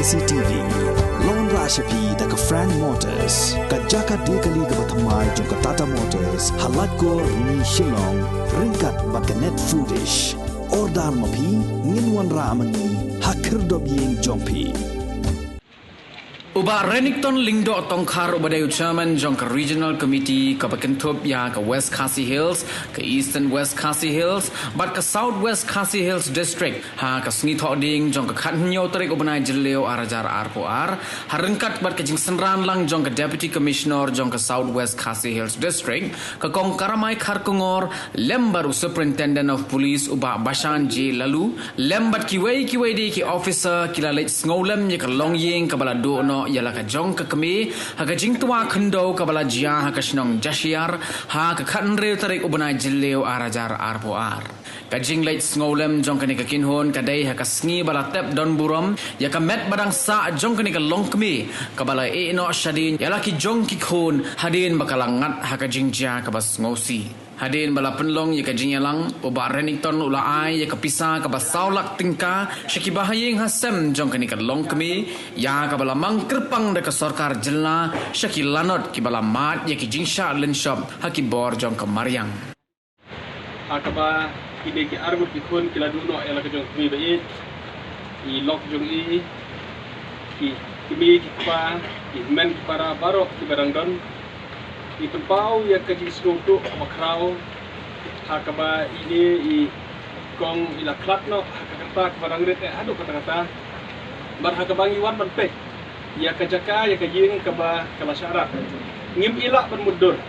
KCTV Lon Rashapi daga Frank Motors kajaka dekali ga bathamai jong Tata Motors halat ko ni Shillong ringkat bakanet foodish ordal mapi nginwan ramani hakir dobyeng jongpi Uba Renington Lingdo Tongkar Ubadayu Chairman Jonka Regional Committee ka Bakentop ya ka West Khasi Hills ka Eastern West Khasi Hills but ka South West Khasi Hills District ha ka Sngi Thoding Jonka Khatnyo Tarik Ubanai Jileo Arajar Arpoar harengkat bat ka Jingsenran lang Jonka Deputy Commissioner Jonka South West Khasi Hills District ka Kong Karamai Kharkongor Lembaru Superintendent of Police Uba Bashan J Lalu Lembat Kiwei de ki Officer Kilalet Sngolem ya ka Longyeng ka Balado no ialah ka jong ka kami ha ka jingtua khendo ka bala jia ha ka snong jashiar ha ka khanre tarik ubana jilleo arajar arpoar ka jinglait sngolem jong ka ni ka kinhon ka dai ha ka sngi bala tep don burom ya ka met badang sa jong ka ni ka long kami ka bala e no shadin ialah ki jong ki khon hadin bakalangat ha ka jingjia ka bas ngosi Hadin bala penlong ya ka jinyalang uba Renington ula ai ya ka pisa ka basaulak tingka syaki bahayeng hasem jong kani ka long kami ya ka bala mangkerpang de ka sarkar jelna syaki lanot ki bala mat ya ki jingsha lenshop haki bor jong ka maryang akaba ide ki arbut ki khon kila duno ela ka jong kami bai I lok jong ki kami ki pa ki men ki para barok ki barangdon I tempau ya kaji skutu makrau hakaba ini I kong ila klatno hakata barangret adu kata-kata bar hakaba ngiwan banpe ya kajaka ya kajing kaba kala syarat ngim ila ban mudur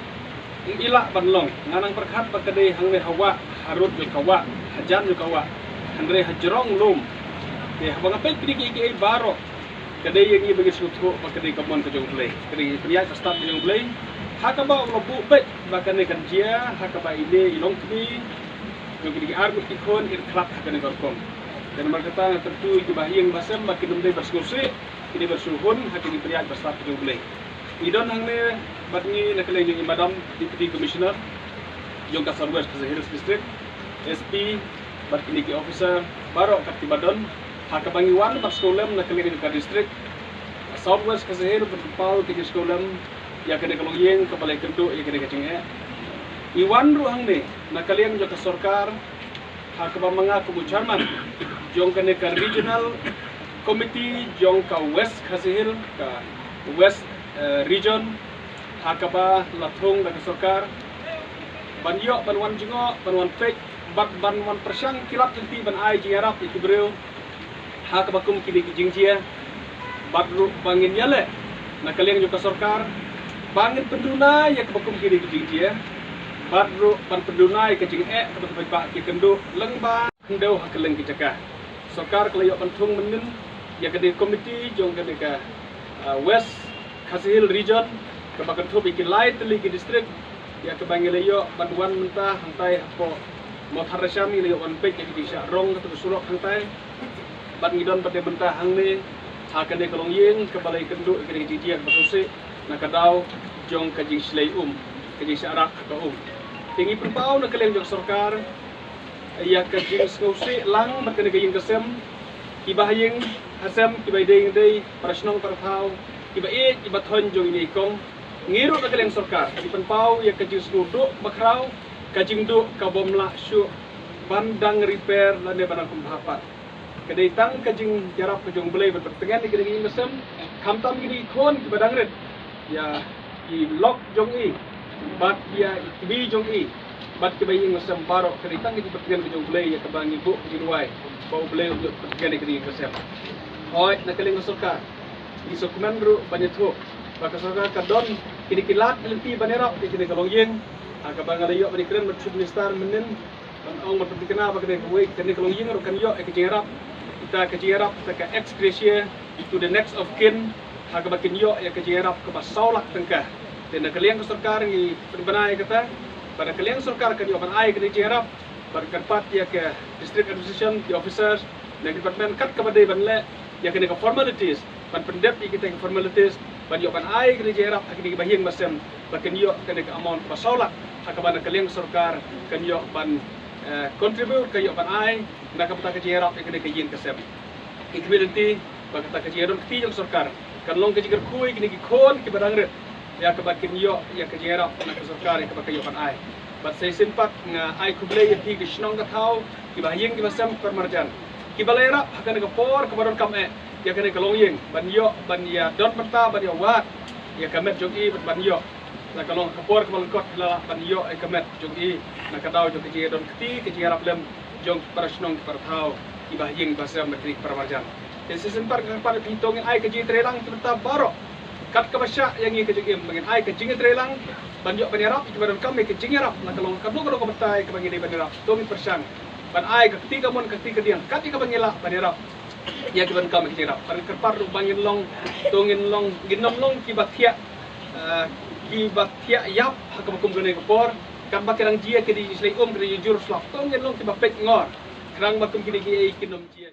ngim ila ban long nganang perkhat bakade hangme hawa harut yo kawa hajan yo kawa andre hajrong lum te habang pe pidi ki baro kade yang i bagi skutu bakade kamon ka jong play kade priya ka start jong play hakaba lobu bet bakane kanjia hakaba ile ilong kini yung kini argut ikon irklap hakane korkom dan markata tentu jubahing basem makin umdai bersusi ini bersuhun hakini priat besar jumlah idon hangne batni nakale yung madam deputy commissioner yung ka Southwest Khasi Hills district SP batni ki officer baro katibadon hakaba ngiwan bersekolah nakale yung ka district Southwest Khasi Hills berpal ke sekolah ya kene kalong yeng ka balai kendo ya kene kacing iwan ruang ne nakaliang jota sarkar ha ka mga kumuchaman jong kene ka regional committee jong ka West Khasi Hills ka West region ha ka ba lathong da sarkar banyo banwan jingo banwan pek bat banwan persang kilap tenti ban ai jingarap ikibreu ha ka ba kum kini kijingjia bat ru bangin yale nakaliang jota sarkar bangin penduna ya kebakum kiri kejing badru pan penduna ya kejing kebetul pak ki kendo lengba kendau hakeleng kicaka sokar kelayok pentung menin ya kede komiti jong kede ka West Khasi Hills region kebakan thup ikin lai teli ki district ya kebangeleyo bantuan mentah hantai po motharashami leyo on pek ya kidisha rong ketu surok hantai ban ngidon pade mentah hangne hakane kolong yeng kebalai kendo kede kejing basuse nakadaw jong kajing slay kajing syarak ka tingi perpau nakaleng jong sarkar ya kajing skausi lang bakane kajing kasem kibahayeng hasem kibaydeng day prasnong perpau kibae kibathon jong ini kong ngiru nakaleng sarkar ipenpau ya kajing skudu bakraw kajing du kabomla syu bandang repair lane banang kumpapat kadai tang kajing jarap kajong belai berpertengan di kajing kasem kamtam gini kon kibadang red ya I lok jong bat ya bi jong bat kebaying masam barok keritang itu pertigan jong blay ya kabang ibu jiruai bau blay untuk pertigan kini kesem oi nakaling soka di dokumen ru banyak tu baka soka kadon kini kilat lenti banera kini kalong yeng akabang ada yo bani keren bersup minister menen ong berpertikana baka de kuwe kini kalong yeng ru kan yo ekjerap kita kejerap kita ex gracia to the next of kin hagabakin yo ya kejerap ke basaulak tengkah dan nakaliang sarkar ni perbanai kata pada kaliang sarkar kan yo ban ai kejerap berkat ya ke district administration the officers dan department kat kepada banle ya kena ke formalities ban pendep kita ke formalities ban yo ban ai kejerap akhirnya bahing masem bakin yo kena ke amount basaulak hakabana kaliang sarkar kan yo ban contribute ke yo ban ai nak kata kejerap kena ke yin kesem equivalenti bakata kaji don kti jong sarkar kan long kaji kui kini ki khon ki badang ret ya ka bakin yo ya kaji era na ka sarkar ya ka bakayo kan ai bat sai simpat nga ai kuble ya pi gishnong ka thau ki bahing ki basam permarjan ki balera hakan ka por ka baron kam ya kan ka long yeng ban yo ban ya dot mata ban ya wat ya kamet jong i ban yo na ka long ka por ka balkot la ban yo ai kamet jong i na ka daw jong kaji don kti kaji era lem jong parasnong ki parthau ki bahing basam metrik permarjan season par kan par hitongin ai kaji trelang kita baro kat ka basya yang i kaji mangin ai kaji trelang banjok banirap ki baron kami kaji ngarap na kalong kablo ka batai ka bangi banirap tongin persang ban ai ka ketiga mon ka ketiga diang kat ka bangila banirap ya ki ban kami kaji ngarap par kerpar bangin long tongin long ginom long ki bathia yap hakabakum gane ka por kan bakirang jia ke di slay ke di jur slap tongin long ki bapet ngor kerang bakum kini ki kinom jia